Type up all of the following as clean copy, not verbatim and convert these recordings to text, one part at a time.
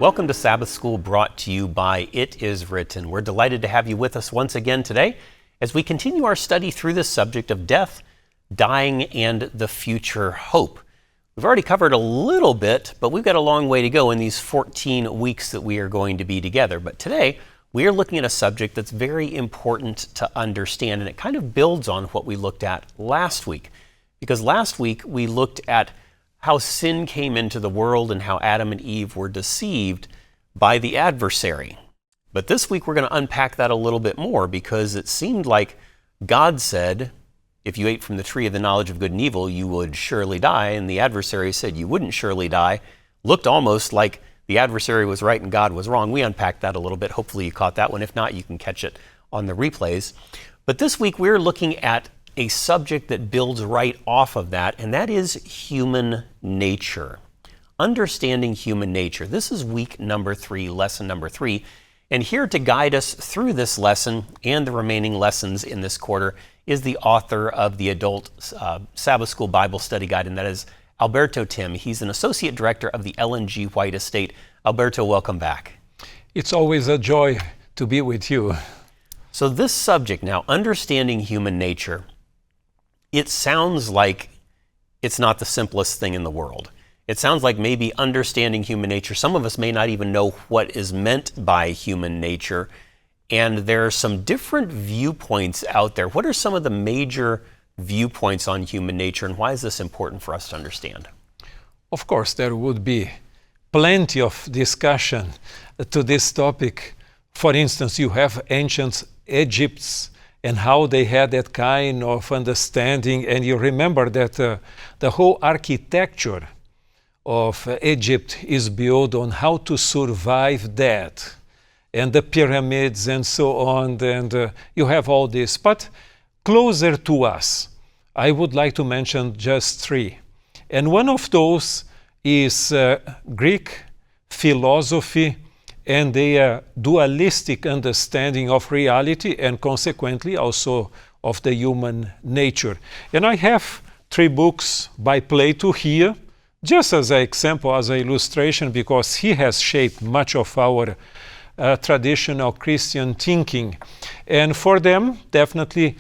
Welcome to Sabbath School, brought to you by It Is Written. We're delighted to have you with us once again today as we continue our study through this subject of death, dying, and the future hope. We've already covered a little bit, but we've got a long way to go in these 14 weeks that we are going to be together. But today, we are looking at a subject that's very important to understand, and it kind of builds on what we looked at last week. Because last week, we looked at how sin came into the world and how Adam and Eve were deceived by the adversary. But this week we're going to unpack that a little bit more, because it seemed like God said, if you ate from the tree of the knowledge of good and evil, you would surely die, and the adversary said you wouldn't surely die. Looked almost like the adversary was right and God was wrong. We unpacked that a little bit. Hopefully you caught that one. If not, you can catch it on the replays. But this week we're looking at a subject that builds right off of that, and that is human nature. Understanding human nature. This is week number 3, lesson number 3. And here to guide us through this lesson and the remaining lessons in this quarter is the author of the Adult Sabbath School Bible Study Guide, and that is Alberto Tim. He's an associate director of the Ellen G. White Estate. Alberto, welcome back. It's always a joy to be with you. So this subject now, understanding human nature, it sounds like it's not the simplest thing in the world. It sounds like maybe understanding human nature, some of us may not even know what is meant by human nature, and there are some different viewpoints out there. What are some of the major viewpoints on human nature, and why is this important for us to understand? Of course, there would be plenty of discussion to this topic. For instance, you have ancient Egypt and how they had that kind of understanding, and you remember that the whole architecture of Egypt is built on how to survive death, and the pyramids and so on, and you have all this. But closer to us, I would like to mention just 3. And one of those is Greek philosophy and their dualistic understanding of reality, and consequently also of the human nature. And I have 3 books by Plato here, just as an example, as an illustration, because he has shaped much of our traditional Christian thinking. And for them, definitely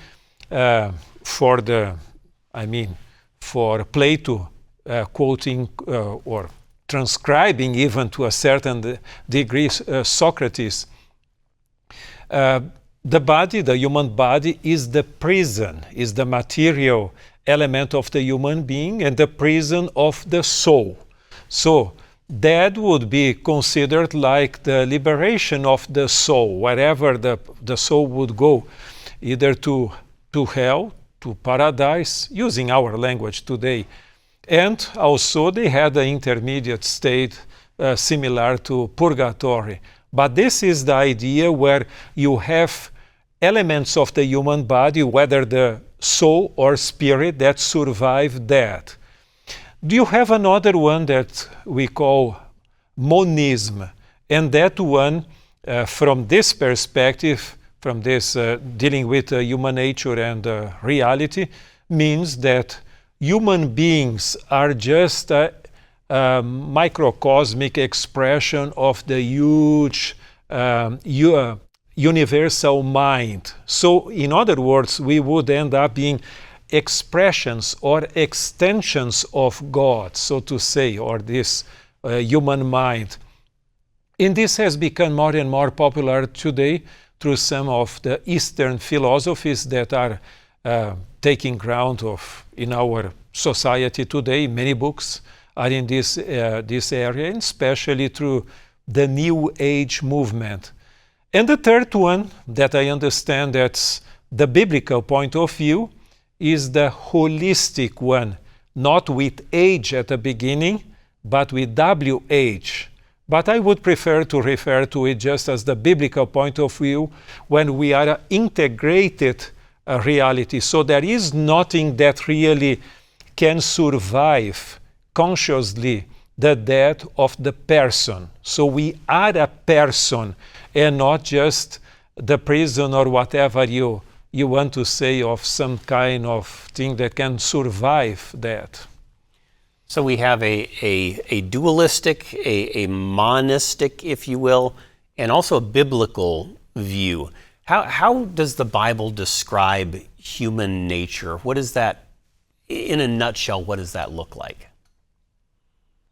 for Plato, quoting or transcribing even to a certain degree Socrates, the body, the human body, is the prison, is the material element of the human being and the prison of the soul. So that would be considered like the liberation of the soul, wherever the soul would go, either to hell, to paradise, using our language today. And also they had an intermediate state similar to purgatory. But this is the idea where you have elements of the human body, whether the soul or spirit, that survive death. Do you have another one that we call monism? And that one, from this perspective, from this dealing with human nature and reality, means that human beings are just a microcosmic expression of the huge universal mind. So, in other words, we would end up being expressions or extensions of God, so to say, or this human mind. And this has become more and more popular today through some of the Eastern philosophies that are taking ground in our society today. Many books are in this area, and especially through the New Age movement. And the third one that I understand that's the biblical point of view is the holistic one, not with H at the beginning, but with WH. But I would prefer to refer to it just as the biblical point of view when we are integrated reality. So there is nothing that really can survive consciously the death of the person. So we are a person and not just the prison or whatever you want to say of some kind of thing that can survive that. So we have a dualistic, a monistic, if you will, and also a biblical view. How does the Bible describe human nature? What is that, in a nutshell, what does that look like?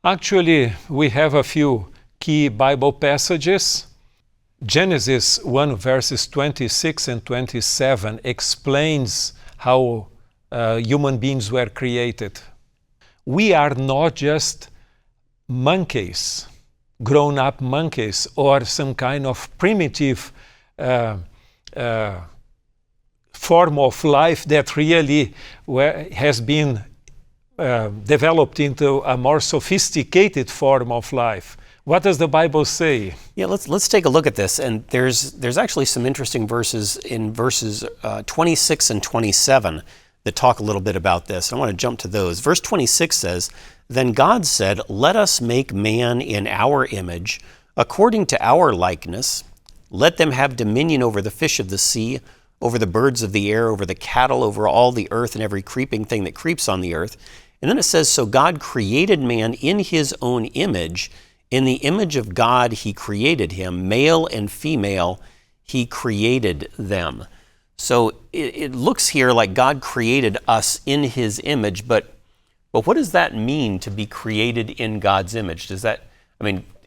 Actually, we have a few key Bible passages. Genesis 1 verses 26 and 27 explains how human beings were created. We are not just monkeys, grown-up monkeys, or some kind of primitive form of life that really has been developed into a more sophisticated form of life. What does the Bible say? Yeah, let's take a look at this. And there's actually some interesting verses in verses 26 and 27 that talk a little bit about this. I want to jump to those. Verse 26 says, "Then God said, 'Let us make man in our image, according to our likeness. Let them have dominion over the fish of the sea, over the birds of the air, over the cattle, over all the earth, and every creeping thing that creeps on the earth.'" And then it says, "So God created man in his own image. In the image of God he created him. Male and female he created them." So it looks here like God created us in his image, but what does that mean to be created in God's image?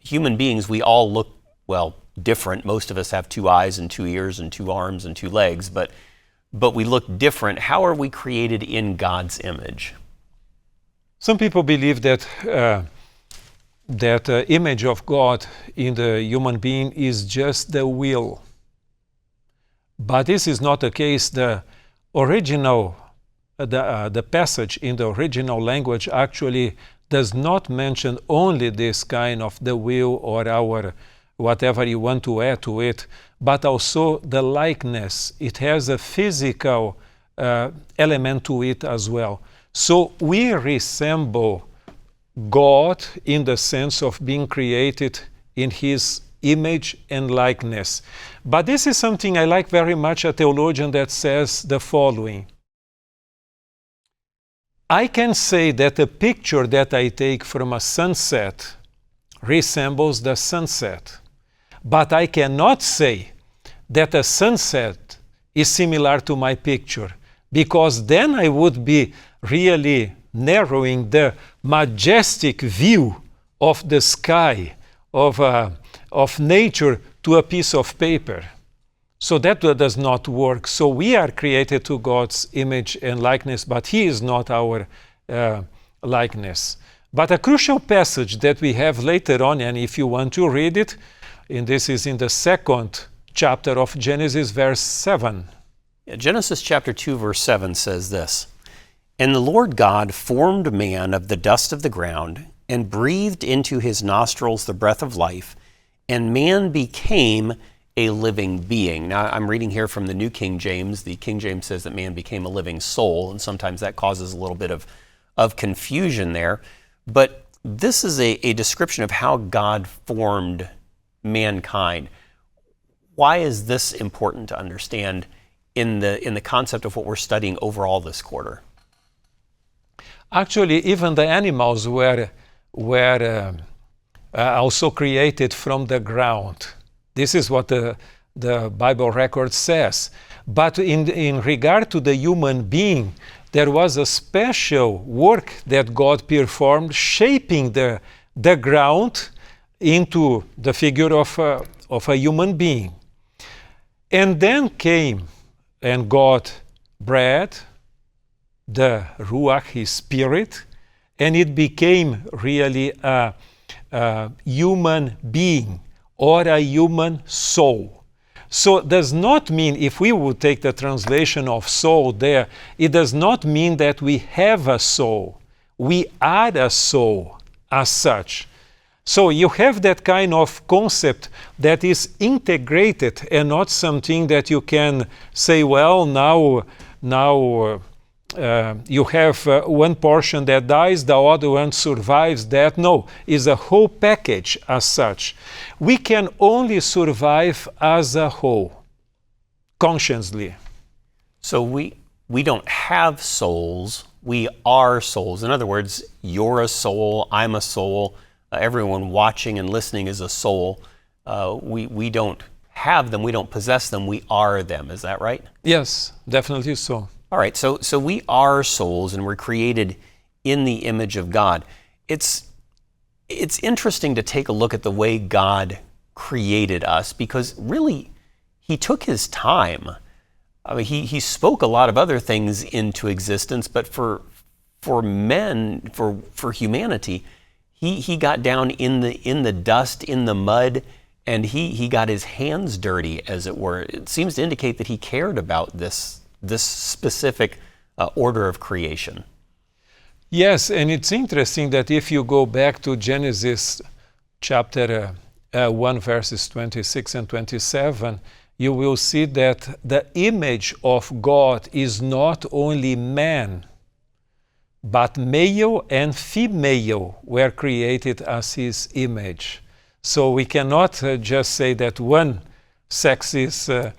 Human beings, we all look, well, different. Most of us have 2 eyes and 2 ears and 2 arms and 2 legs, but we look different. How are we created in God's image? Some people believe that that image of God in the human being is just the will. But this is not the case. The original, the passage in the original language actually does not mention only this kind of the will or our whatever you want to add to it, but also the likeness. It has a physical element to it as well. So we resemble God in the sense of being created in his image and likeness. But this is something I like very much, a theologian that says the following. I can say that a picture that I take from a sunset resembles the sunset, but I cannot say that a sunset is similar to my picture, because then I would be really narrowing the majestic view of the sky, of nature, to a piece of paper. So that does not work. So we are created to God's image and likeness, but he is not our likeness. But a crucial passage that we have later on, and if you want to read it, and this is in the 2nd chapter of Genesis, verse 7. Yeah, Genesis chapter 2, verse 7 says this, "And the Lord God formed man of the dust of the ground, and breathed into his nostrils the breath of life, and man became a living being." Now, I'm reading here from the New King James. The King James says that man became a living soul, and sometimes that causes a little bit of confusion there. But this is a description of how God formed mankind. Why is this important to understand in the concept of what we're studying overall this quarter? Actually, even the animals were also created from the ground. This is what the Bible record says. But in regard to the human being, there was a special work that God performed, shaping the ground into the figure of a human being. And then came and God breathed the Ruach, his spirit, and it became really a human being or a human soul. So it does not mean, if we would take the translation of soul there, it does not mean that we have a soul. We are a soul as such. So you have that kind of concept that is integrated and not something that you can say, well, now you have one portion that dies, the other one survives that. No, it's a whole package as such. We can only survive as a whole, consciously. So we don't have souls, we are souls. In other words, you're a soul, I'm a soul, everyone watching and listening is a soul. We don't have them, we don't possess them, we are them. Is that right? Yes, definitely so. All right, so we are souls and we're created in the image of God. It's interesting to take a look at the way God created us, because really he took his time. I mean, he spoke a lot of other things into existence, but for humanity, he got down in the dust, in the mud, and he got his hands dirty, as it were. It seems to indicate that he cared about this specific order of creation. Yes, and it's interesting that if you go back to Genesis chapter 1, verses 26 and 27, you will see that the image of God is not only man, but male and female were created as his image. So we cannot just say that one sex is the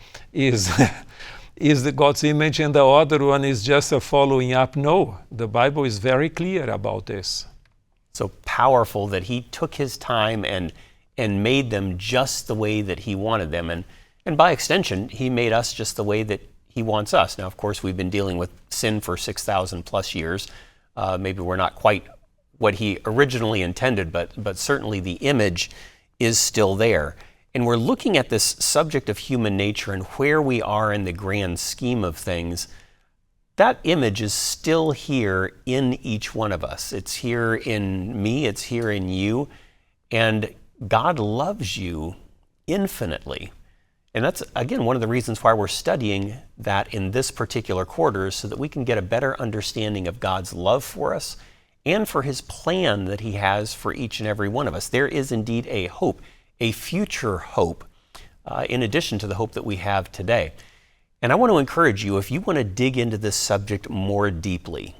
God's image and the other one is just a following up. No, the Bible is very clear about this. So powerful that he took his time and made them just the way that he wanted them. And by extension, he made us just the way that he wants us. Now, of course, we've been dealing with sin for 6,000 plus years. Maybe we're not quite what he originally intended, but certainly the image is still there. And we're looking at this subject of human nature and where we are in the grand scheme of things. That image is still here in each one of us. It's here in me, it's here in you, and God loves you infinitely. And that's, again, one of the reasons why we're studying that in this particular quarter, so that we can get a better understanding of God's love for us and for his plan that he has for each and every one of us. There is indeed a hope, a future hope, in addition to the hope that we have today. And I want to encourage you, if you want to dig into this subject more deeply,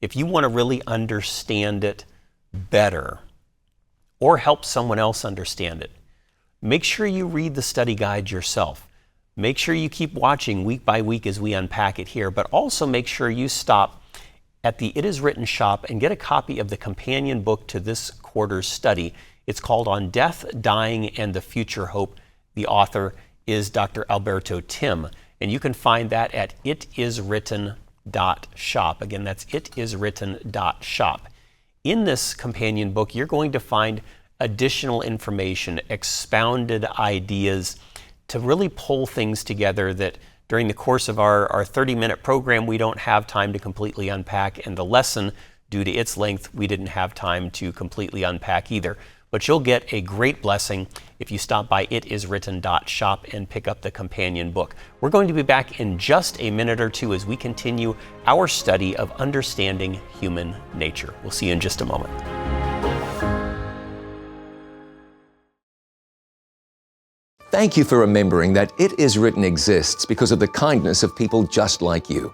if you want to really understand it better, or help someone else understand it, make sure you read the study guide yourself. Make sure you keep watching week by week as we unpack it here, but also make sure you stop at the It Is Written shop and get a copy of the companion book to this quarter's study. It's called On Death, Dying, and the Future Hope. The author is Dr. Alberto Tim, and you can find that at itiswritten.shop. Again, that's itiswritten.shop. In this companion book, you're going to find additional information, expounded ideas to really pull things together that during the course of our 30-minute program, we don't have time to completely unpack, and the lesson, due to its length, we didn't have time to completely unpack either. But you'll get a great blessing if you stop by itiswritten.shop and pick up the companion book. We're going to be back in just a minute or two as we continue our study of understanding human nature. We'll see you in just a moment. Thank you for remembering that It Is Written exists because of the kindness of people just like you.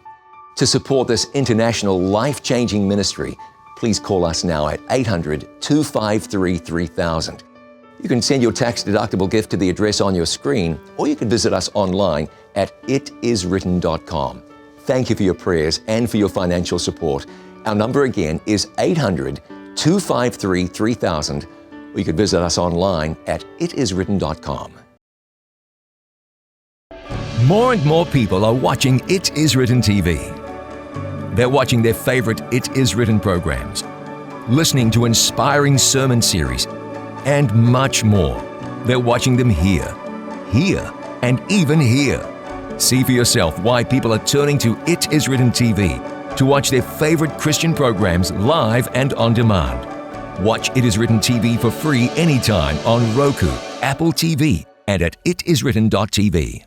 To support this international life-changing ministry, please call us now at 800-253-3000. You can send your tax-deductible gift to the address on your screen, or you can visit us online at itiswritten.com. Thank you for your prayers and for your financial support. Our number again is 800-253-3000, or you can visit us online at itiswritten.com. More and more people are watching It Is Written TV. They're watching their favorite It Is Written programs, listening to inspiring sermon series, and much more. They're watching them here, and even here. See for yourself why people are turning to It Is Written TV to watch their favorite Christian programs live and on demand. Watch It Is Written TV for free anytime on Roku, Apple TV, and at itiswritten.tv.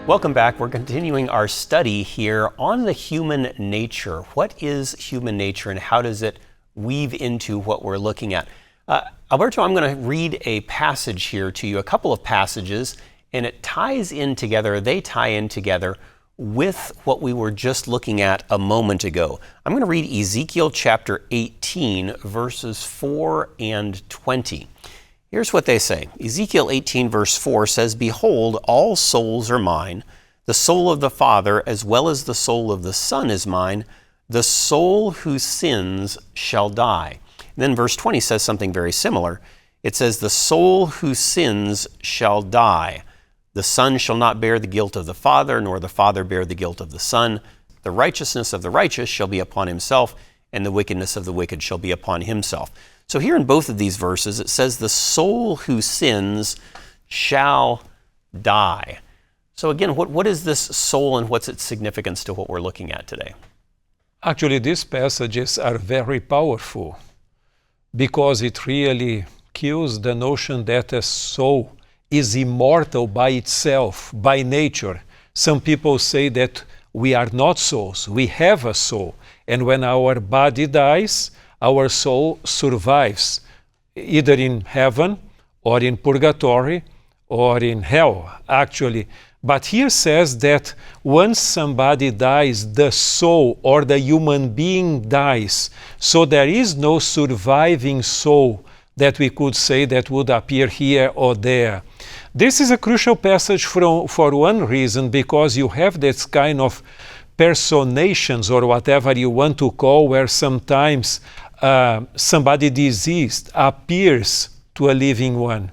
Welcome back. We're continuing our study here on the human nature. What is human nature and how does it weave into what we're looking at? Alberto, I'm going to read a passage here to you, a couple of passages, and it ties in together, they tie in together with what we were just looking at a moment ago. I'm going to read Ezekiel chapter 18, verses 4 and 20. Here's what they say. Ezekiel 18 verse 4 says, "Behold, all souls are mine. The soul of the Father as well as the soul of the Son is mine. The soul who sins shall die." And then verse 20 says something very similar. It says, "The soul who sins shall die. The Son shall not bear the guilt of the Father, nor the Father bear the guilt of the Son. The righteousness of the righteous shall be upon himself, and the wickedness of the wicked shall be upon himself." So here in both of these verses, it says, "The soul who sins shall die." So again, what is this soul and what's its significance to what we're looking at today? Actually, these passages are very powerful because it really kills the notion that a soul is immortal by itself, by nature. Some people say that we are not souls, we have a soul. And when our body dies, our soul survives, either in heaven or in purgatory or in hell, actually. But here says that once somebody dies, the soul or the human being dies. So there is no surviving soul that we could say that would appear here or there. This is a crucial passage for one reason, because you have this kind of personations or whatever you want to call, where sometimes somebody deceased appears to a living one.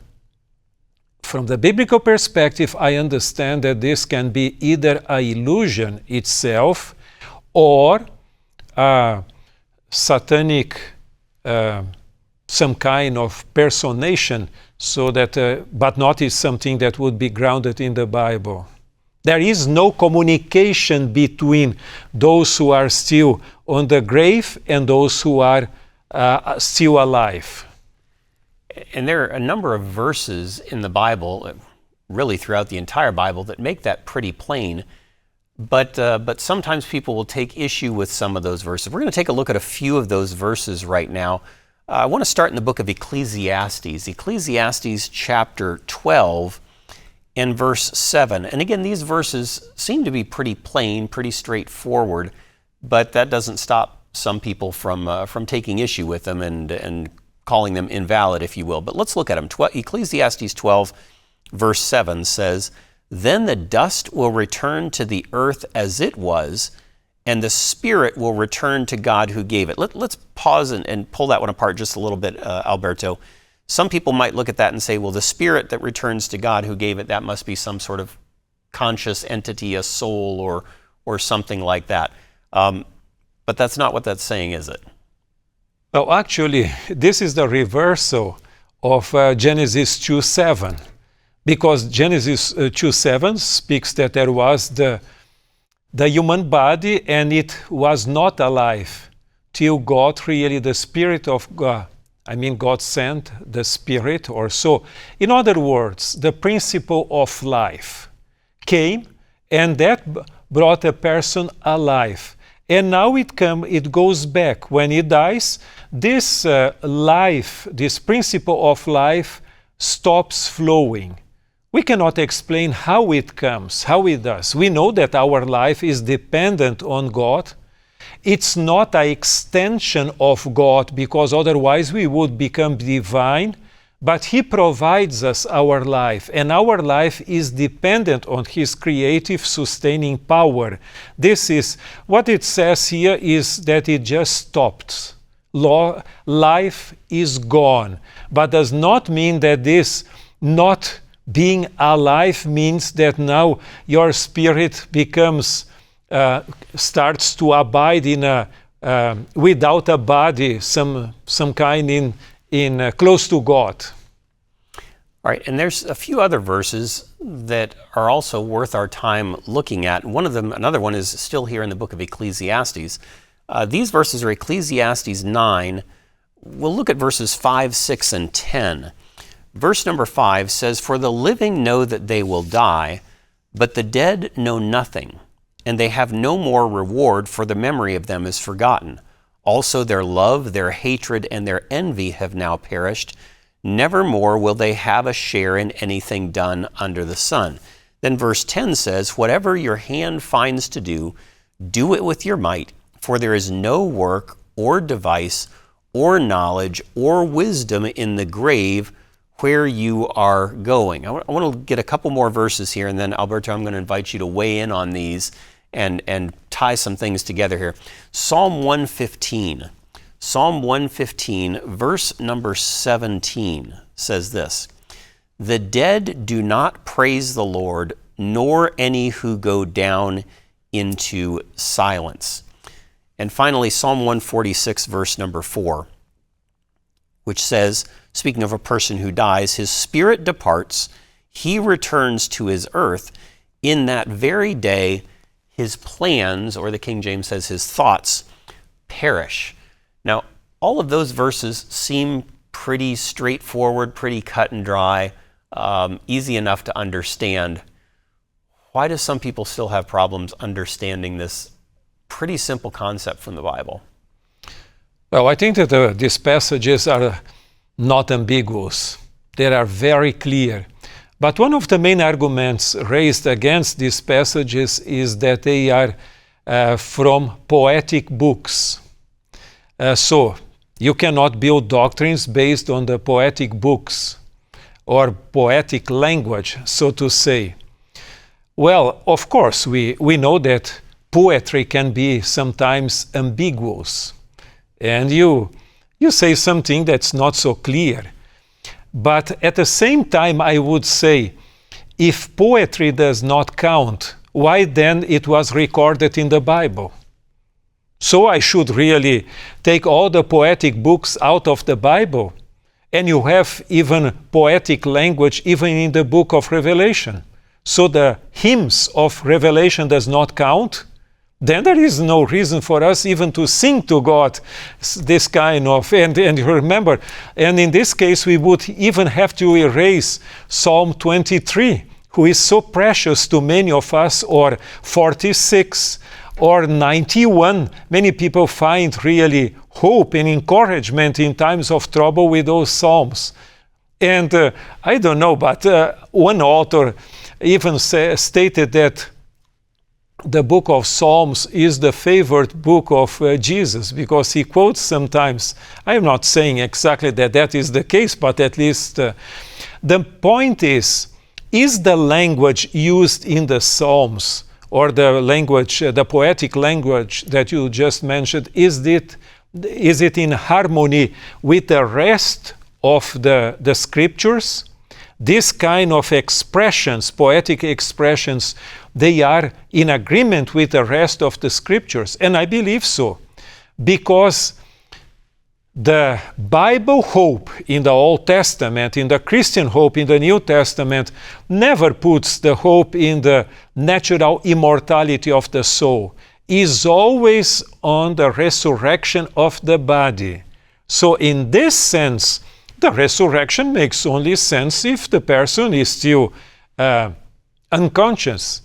From the biblical perspective, I understand that this can be either an illusion itself or satanic, some kind of personation, so that, but not is something that would be grounded in the Bible. There is no communication between those who are still on the grave and those who are still alive. And there are a number of verses in the Bible, really throughout the entire Bible, that make that pretty plain. But sometimes people will take issue with some of those verses. We're going to take a look at a few of those verses right now. I want to start in the book of Ecclesiastes. Ecclesiastes chapter 12 and verse 7. And again, these verses seem to be pretty plain, pretty straightforward, but that doesn't stop some people from taking issue with them and calling them invalid, if you will. But let's look at them. Ecclesiastes 12, verse 7 says, "Then the dust will return to the earth as it was, and the spirit will return to God who gave it." Let's pause and pull that one apart just a little bit, Alberto. Some people might look at that and say, well, the spirit that returns to God who gave it, that must be some sort of conscious entity, a soul or something like that. But that's not what that's saying, is it? Well, actually, this is the reversal of Genesis 2:7, because Genesis 2:7 speaks that there was the human body and it was not alive till God really, the Spirit of God, God sent the Spirit or so. In other words, the principle of life came and that brought a person alive. And now it goes back. When he dies, this life, this principle of life stops flowing. We cannot explain how it comes, how it does. We know that our life is dependent on God. It's not an extension of God, because otherwise we would become divine, but He provides us our life, and our life is dependent on His creative sustaining power. This is what it says here, is that it just stopped. Life is gone, but does not mean that this not being alive means that now your spirit becomes starts to abide in a without a body, some kind in close to God. All right, and there's a few other verses that are also worth our time looking at. One of them, another one, is still here in the book of Ecclesiastes. These verses are Ecclesiastes 9. We'll look at verses 5, 6, and 10. Verse number 5 says, "For the living know that they will die, but the dead know nothing, and they have no more reward, for the memory of them is forgotten. Also their love, their hatred, and their envy have now perished. Never more will they have a share in anything done under the sun." Then verse 10 says, "Whatever your hand finds to do, do it with your might, for there is no work or device or knowledge or wisdom in the grave where you are going. I want to get a couple more verses here, and then Alberto, I'm going to invite you to weigh in on these and tie some things together here. Psalm 115. Psalm 115, verse number 17 says this: "The dead do not praise the Lord, nor any who go down into silence." And finally, Psalm 146, verse number 4, which says, speaking of a person who dies, "His spirit departs, he returns to his earth. In that very day, his plans," or the King James says his thoughts, "perish." Now, all of those verses seem pretty straightforward, pretty cut and dry, easy enough to understand. Why do some people still have problems understanding this pretty simple concept from the Bible? Well, I think that these passages are not ambiguous. They are very clear. But one of the main arguments raised against these passages is that they are from poetic books. So you cannot build doctrines based on the poetic books or poetic language, so to say. Well, of course, we know that poetry can be sometimes ambiguous. And you say something that's not so clear. But at the same time, I would say, if poetry does not count, why then it was recorded in the Bible? So I should really take all the poetic books out of the Bible, and you have even poetic language even in the book of Revelation. So the hymns of Revelation does not count, then there is no reason for us even to sing to God this kind of, and remember, and in this case we would even have to erase Psalm 23, who is so precious to many of us, or 46, or 91. Many people find really hope and encouragement in times of trouble with those psalms. And I don't know, but one author even stated that the book of Psalms is the favorite book of Jesus, because he quotes sometimes. I am not saying exactly that is the case, but at least the point is the language used in the Psalms, or the language, the poetic language that you just mentioned, is it in harmony with the rest of the scriptures? This kind of expressions, poetic expressions, they are in agreement with the rest of the scriptures. And I believe so, because the Bible hope in the Old Testament, in the Christian hope in the New Testament, never puts the hope in the natural immortality of the soul. Is always on the resurrection of the body. So in this sense, the resurrection makes only sense if the person is still unconscious.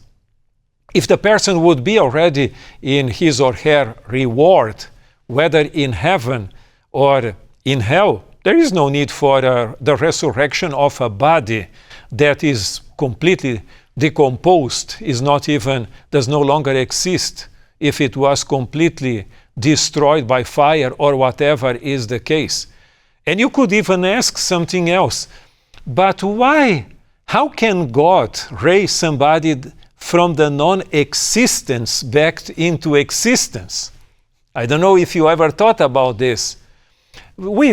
If the person would be already in his or her reward, whether in heaven or in hell, there is no need for the resurrection of a body that is completely decomposed, does no longer exist, if it was completely destroyed by fire or whatever is the case. And you could even ask something else. But why? How can God raise somebody from the non-existence back into existence? I don't know if you ever thought about this. We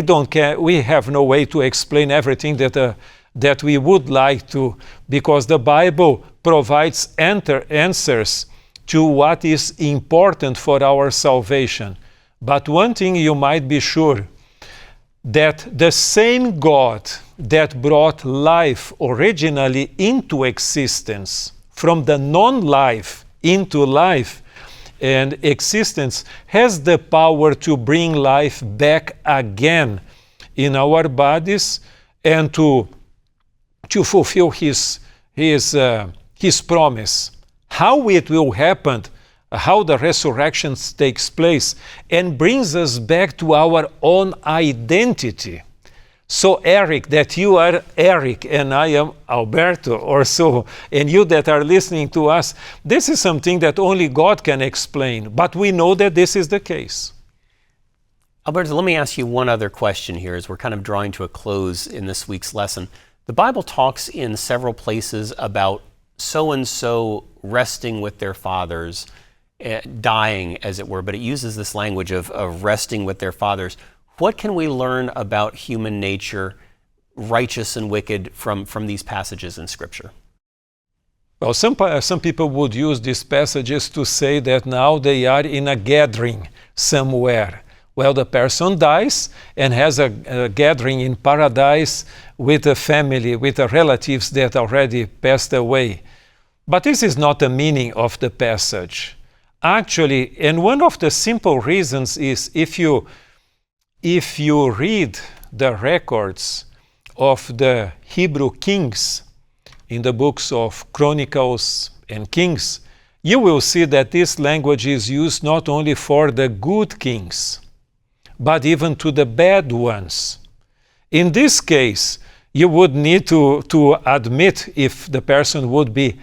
have no way to explain everything that we would like to, because the Bible provides answers to what is important for our salvation. But one thing you might be sure, that the same God that brought life originally into existence, from the non-life into life and existence, has the power to bring life back again in our bodies and to fulfill his promise. How it will happen, how the resurrection takes place, and brings us back to our own identity. So Eric, that you are Eric and I am Alberto, or so, and you that are listening to us, this is something that only God can explain, but we know that this is the case. Alberto, let me ask you one other question here as we're kind of drawing to a close in this week's lesson. The Bible talks in several places about so-and-so resting with their fathers, dying, as it were, but it uses this language of resting with their fathers. What can we learn about human nature, righteous and wicked, from these passages in Scripture? Well, some people would use these passages to say that now they are in a gathering somewhere. Well, the person dies and has a gathering in paradise with a family, with the relatives that already passed away. But this is not the meaning of the passage. Actually, and one of the simple reasons is if you read the records of the Hebrew kings in the books of Chronicles and Kings, you will see that this language is used not only for the good kings, but even to the bad ones. In this case, you would need to admit, if the person would be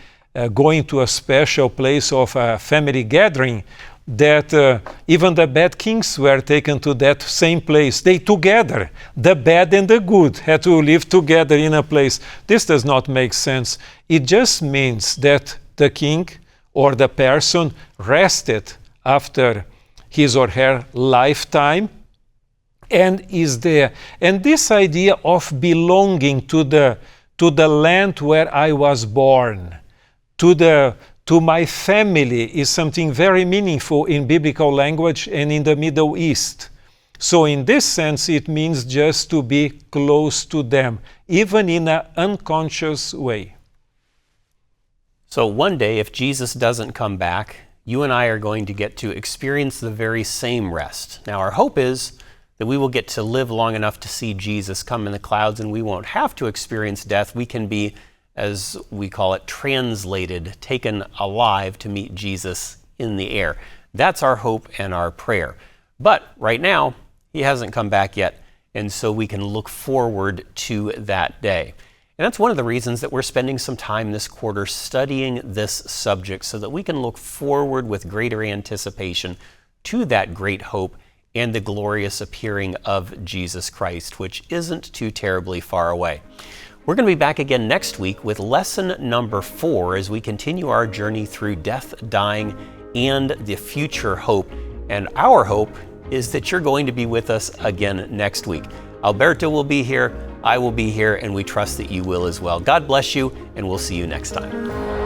going to a special place of a family gathering, that even the bad kings were taken to that same place. They together, the bad and the good, had to live together in a place. This does not make sense. It just means that the king or the person rested after his or her lifetime and is there. And this idea of belonging to the land where I was born, to my family, is something very meaningful in biblical language and in the Middle East. So in this sense, it means just to be close to them, even in an unconscious way. So one day, if Jesus doesn't come back, you and I are going to get to experience the very same rest. Now, our hope is that we will get to live long enough to see Jesus come in the clouds and we won't have to experience death. We can be, as we call it, translated, taken alive to meet Jesus in the air. That's our hope and our prayer. But right now, he hasn't come back yet, and so we can look forward to that day. And that's one of the reasons that we're spending some time this quarter studying this subject, so that we can look forward with greater anticipation to that great hope and the glorious appearing of Jesus Christ, which isn't too terribly far away. We're going to be back again next week with lesson number 4 as we continue our journey through death, dying, and the future hope. And our hope is that you're going to be with us again next week. Alberto will be here, I will be here, and we trust that you will as well. God bless you, and we'll see you next time.